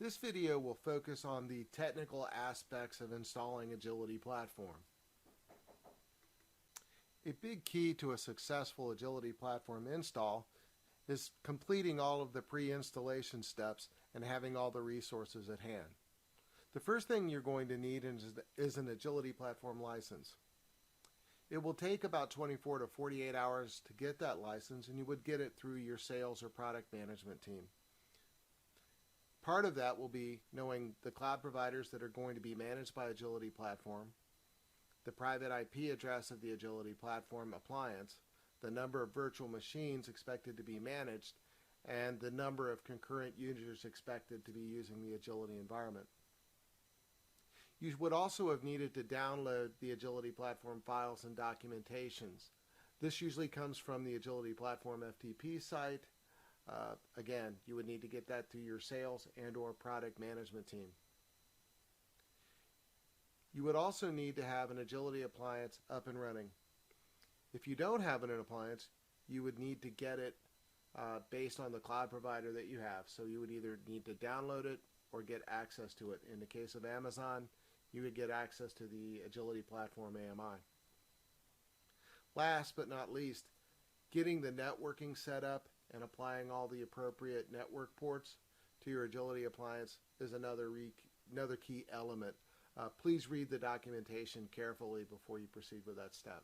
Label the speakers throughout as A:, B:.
A: This video will focus on the technical aspects of installing Agility Platform. A big key to a successful Agility Platform install is completing all of the pre-installation steps and having all the resources at hand. The first thing you're going to need is an Agility Platform license. It will take about 24 to 48 hours to get that license, and you would get it through your sales or product management team. Part of that will be knowing the cloud providers that are going to be managed by Agility Platform, the private IP address of the Agility Platform appliance, the number of virtual machines expected to be managed, and the number of concurrent users expected to be using the Agility environment. You would also have needed to download the Agility Platform files and documentations. This usually comes from the Agility Platform FTP site. Again, you would need to get that through your sales and or product management team. You would also need to have an Agility appliance up and running. If you don't have an appliance, you would need to get it based on the cloud provider that you have. So you would either need to download it or get access to it. In the case of Amazon, you would get access to the Agility Platform AMI. Last but not least, getting the networking set up and applying all the appropriate network ports to your Agility appliance is another key element. Please read the documentation carefully before you proceed with that step.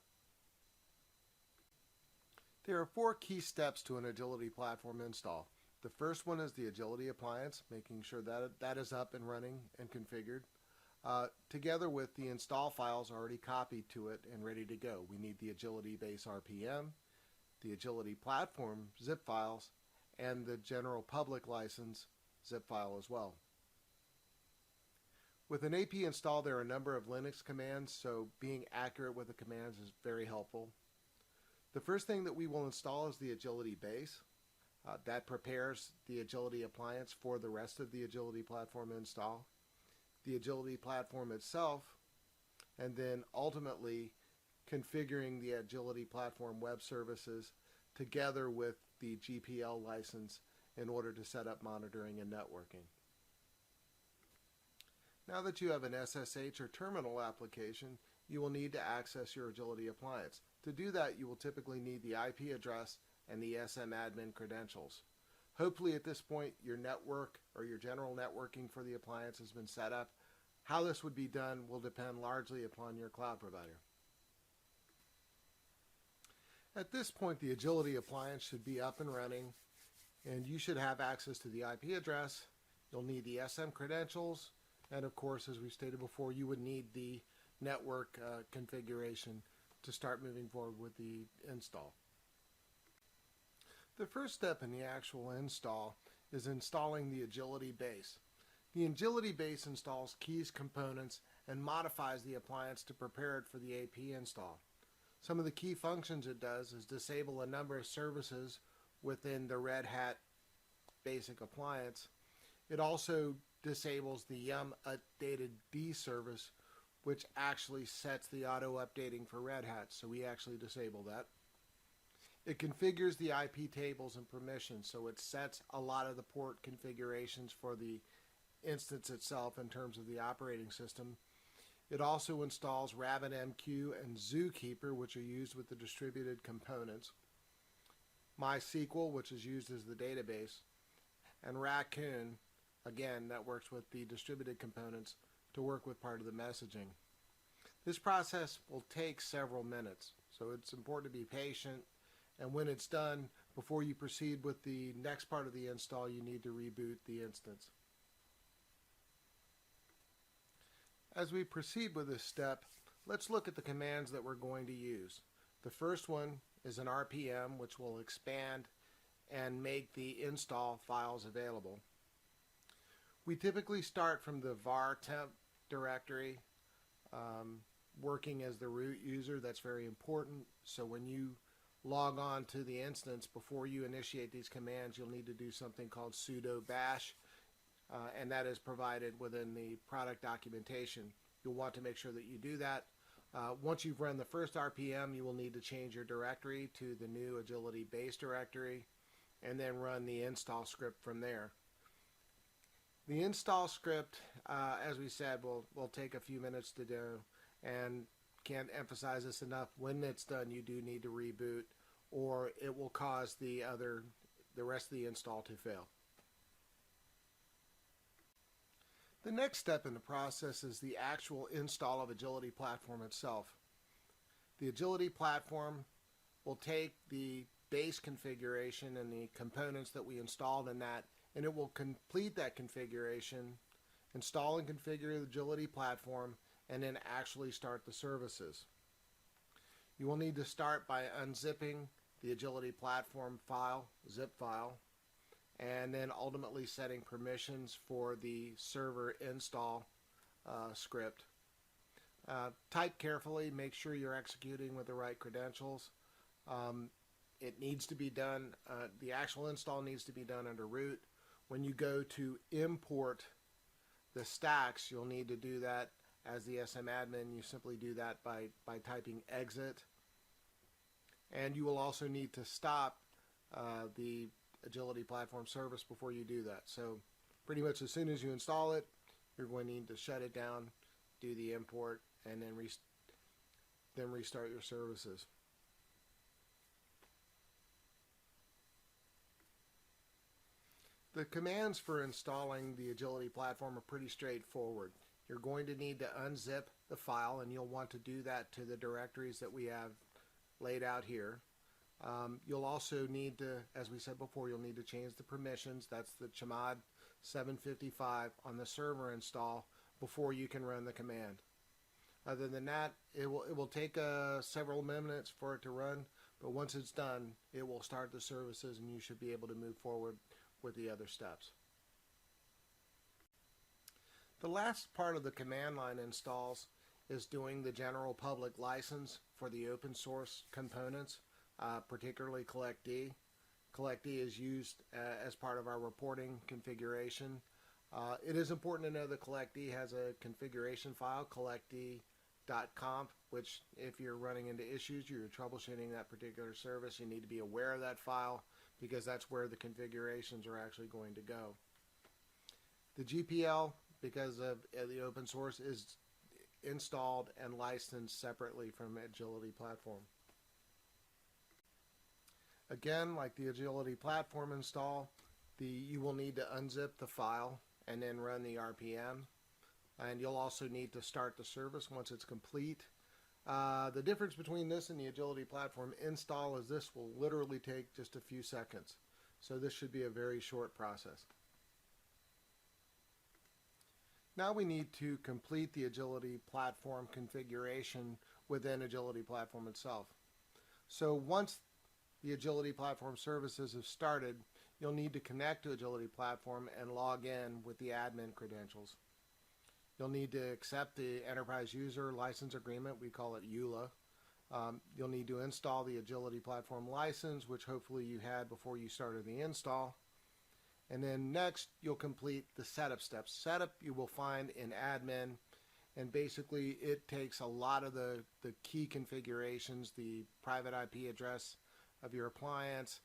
A: There are 4 key steps to an Agility Platform install. The first one is the Agility appliance, making sure that that is up and running and configured. Together with the install files already copied to it and ready to go. We need the Agility base RPM, the Agility Platform zip files, and the general public license zip file as well. With an AP install, there are a number of Linux commands, so being accurate with the commands is very helpful. The first thing that we will install is the Agility base. That prepares the Agility appliance for the rest of the Agility Platform install, the Agility Platform itself, and then ultimately configuring the Agility Platform web services together with the GPL license in order to set up monitoring and networking. Now that you have an SSH or terminal application, you will need to access your Agility appliance. To do that, you will typically need the IP address and the SM admin credentials. Hopefully at this point your network or your general networking for the appliance has been set up. How this would be done will depend largely upon your cloud provider. At this point, the Agility appliance should be up and running, and you should have access to the IP address. You'll need the SM credentials, and of course, as we stated before, you would need the network configuration to start moving forward with the install. The first step in the actual install is installing the Agility base. The Agility base installs keys, components, and modifies the appliance to prepare it for the AP install. Some of the key functions it does is disable a number of services within the Red Hat basic appliance. It also disables the yum updated D service, which actually sets the auto updating for Red Hat, so we actually disable that. It configures the IP tables and permissions, so it sets a lot of the port configurations for the instance itself in terms of the operating system. It also installs RabbitMQ and Zookeeper, which are used with the distributed components, MySQL, which is used as the database, and Raccoon, again, that works with the distributed components to work with part of the messaging. This process will take several minutes, so it's important to be patient, and when it's done, before you proceed with the next part of the install, you need to reboot the instance. As we proceed with this step, let's look at the commands that we're going to use. The first one is an RPM, which will expand and make the install files available. We typically start from the var temp directory, working as the root user. That's very important. So when you log on to the instance, before you initiate these commands, you'll need to do something called sudo bash. And that is provided within the product documentation. You'll want to make sure that you do that. Once you've run the first RPM, you will need to change your directory to the new Agility base directory and then run the install script from there. The install script, as we said, will take a few minutes to do, and can't emphasize this enough. When it's done, you do need to reboot, or it will cause the rest of the install to fail. The next step in the process is the actual install of Agility Platform itself. The Agility Platform will take the base configuration and the components that we installed in that, and it will complete that configuration, install and configure the Agility Platform, and then actually start the services. You will need to start by unzipping the Agility Platform file, zip file, and then ultimately setting permissions for the server install script. Type carefully, make sure you're executing with the right credentials. It needs to be done, the actual install needs to be done under root. When you go to import the stacks, you'll need to do that as the SM admin. You simply do that by typing exit. And you will also need to stop the Agility Platform service before you do that. So pretty much as soon as you install it, you're going to need to shut it down, do the import, and then restart your services. The commands for installing the Agility Platform are pretty straightforward. You're going to need to unzip the file, and you'll want to do that to the directories that we have laid out here. You'll also need to, as we said before, you'll need to change the permissions. That's the chmod 755 on the server install before you can run the command. Other than that, it will take several minutes for it to run, but once it's done, it will start the services and you should be able to move forward with the other steps. The last part of the command line installs is doing the general public license for the open source components, particularly collectd. collectd is used as part of our reporting configuration. It is important to know that collectd has a configuration file, collectd.conf, which if you're running into issues, you're troubleshooting that particular service, you need to be aware of that file because that's where the configurations are actually going to go. The GPL, because of the open source, is installed and licensed separately from Agility Platform. Again, like the Agility Platform install, you will need to unzip the file and then run the RPM. And you'll also need to start the service once it's complete. The difference between this and the Agility Platform install is this will literally take just a few seconds. So this should be a very short process. Now we need to complete the Agility Platform configuration within Agility Platform itself. So once the Agility Platform services have started, you'll need to connect to Agility Platform and log in with the admin credentials. You'll need to accept the Enterprise User License Agreement, we call it EULA. You'll need to install the Agility Platform license, which hopefully you had before you started the install. And then next, you'll complete the setup steps. Setup you will find in admin, and basically it takes a lot of the key configurations, the private IP address of your appliance.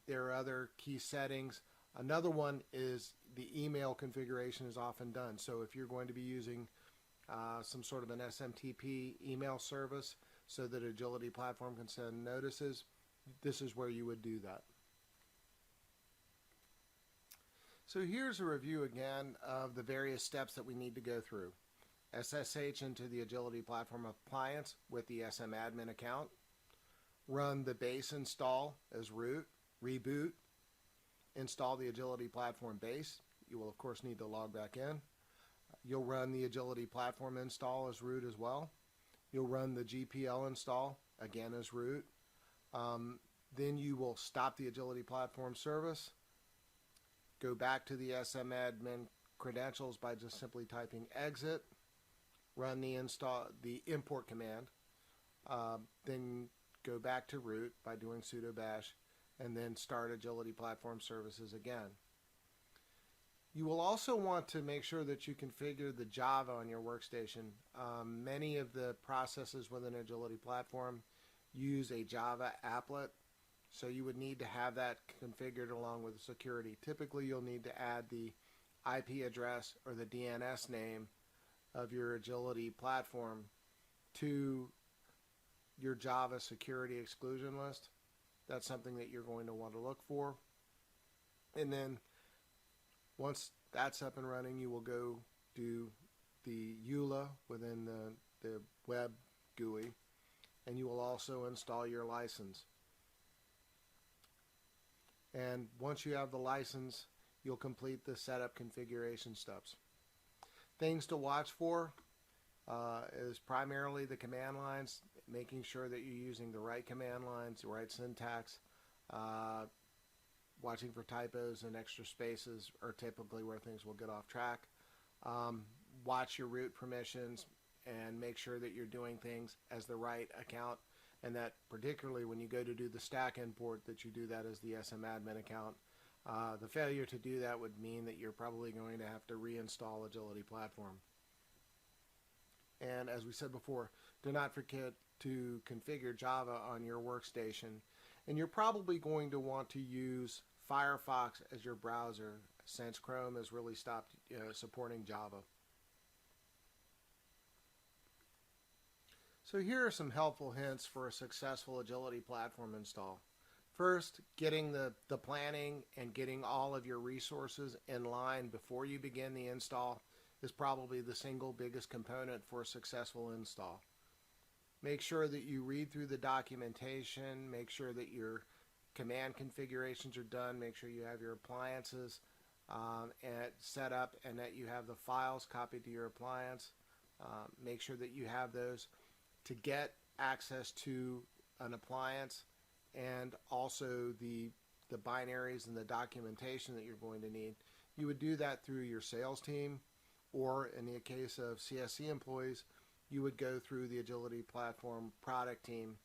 A: There are other key settings. Another one is the email configuration is often done. So if you're going to be using some sort of an SMTP email service so that Agility Platform can send notices, this is where you would do that. So here's a review again of the various steps that we need to go through. SSH into the Agility Platform appliance with the SM admin account. Run the base install as root. Reboot. Install the Agility Platform base. You will of course need to log back in. You'll run the Agility Platform install as root as well. You'll run the GPL install again as root. Then you will stop the Agility Platform service. Go back to the SM admin credentials by just simply typing exit. Run the import command. Then go back to root by doing sudo bash, and then start Agility Platform services again. You will also want to make sure that you configure the Java on your workstation. Many of the processes within Agility Platform use a Java applet, so you would need to have that configured along with the security. Typically, you'll need to add the IP address or the DNS name of your Agility platform to your Java security exclusion list. That's something that you're going to want to look for. And then once that's up and running, you will go do the EULA within the web GUI, and you will also install your license. And once you have the license, you'll complete the setup configuration steps. Things to watch for is primarily the command lines, making sure that you're using the right command lines, the right syntax. Watching for typos and extra spaces are typically where things will get off track. Watch your root permissions and make sure that you're doing things as the right account, and that particularly when you go to do the stack import, that you do that as the SMAdmin account. The failure to do that would mean that you're probably going to have to reinstall Agility Platform. And as we said before, do not forget to configure Java on your workstation. And you're probably going to want to use Firefox as your browser, since Chrome has really stopped supporting Java. So here are some helpful hints for a successful Agility Platform install. First, getting the planning and getting all of your resources in line before you begin the install is probably the single biggest component for a successful install. Make sure that you read through the documentation, make sure that your command configurations are done, make sure you have your appliances set up and that you have the files copied to your appliance. Make sure that you have those to get access to an appliance, and also the binaries and the documentation that you're going to need. You would do that through your sales team, or in the case of CSC employees, you would go through the Agility Platform product team,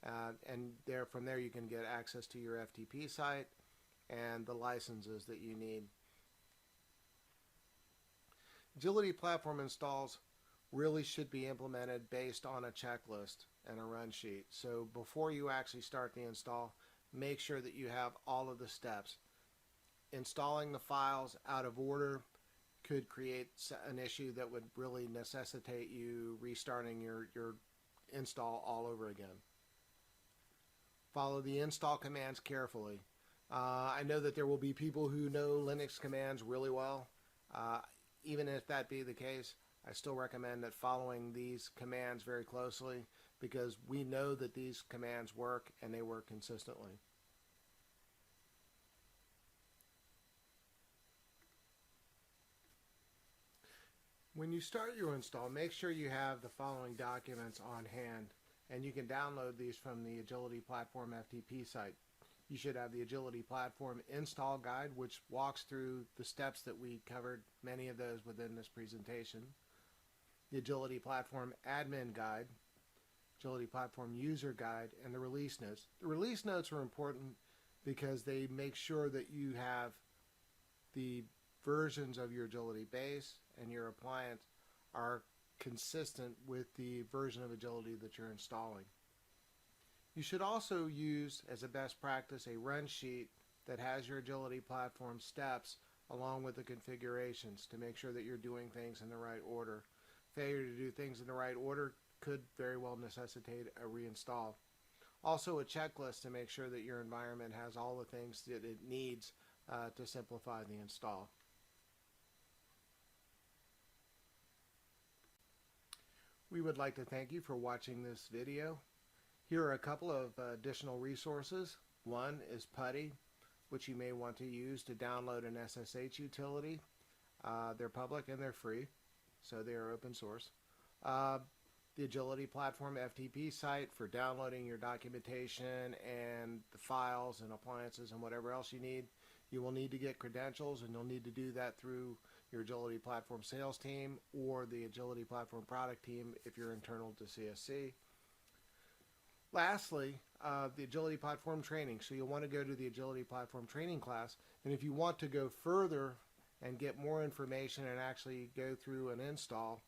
A: and from there you can get access to your FTP site and the licenses that you need. Agility Platform installs really should be implemented based on a checklist and a run sheet. So before you actually start the install, make sure that you have all of the steps. Installing the files out of order could create an issue that would really necessitate you restarting your install all over again. Follow the install commands carefully. I know that there will be people who know Linux commands really well. Even if that be the case, I still recommend that following these commands very closely, because we know that these commands work and they work consistently. When you start your install, make sure you have the following documents on hand, and you can download these from the Agility Platform FTP site. You should have the Agility Platform install guide, which walks through the steps that we covered, many of those within this presentation. The Agility Platform admin guide, Agility Platform user guide, and the release notes. The release notes are important because they make sure that you have the versions of your Agility base and your appliance are consistent with the version of Agility that you're installing. You should also use, as a best practice, a run sheet that has your Agility Platform steps along with the configurations to make sure that you're doing things in the right order. Failure to do things in the right order could very well necessitate a reinstall. Also a checklist to make sure that your environment has all the things that it needs to simplify the install. We would like to thank you for watching this video. Here are a couple of additional resources. One is PuTTY, which you may want to use to download an SSH utility. They're public and they're free, so they are open source. The Agility Platform FTP site for downloading your documentation and the files and appliances and whatever else you need. You will need to get credentials, and you'll need to do that through your Agility Platform sales team or the Agility Platform product team if you're internal to CSC. Lastly, the Agility Platform training. So you'll want to go to the Agility Platform training class, and if you want to go further and get more information and actually go through an install,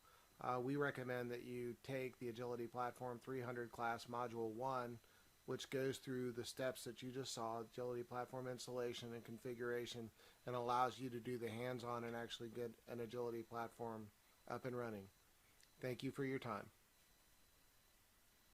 A: we recommend that you take the Agility Platform 300 class Module 1, which goes through the steps that you just saw, Agility Platform installation and configuration, and allows you to do the hands-on and actually get an agility platform up and running. Thank you for your time.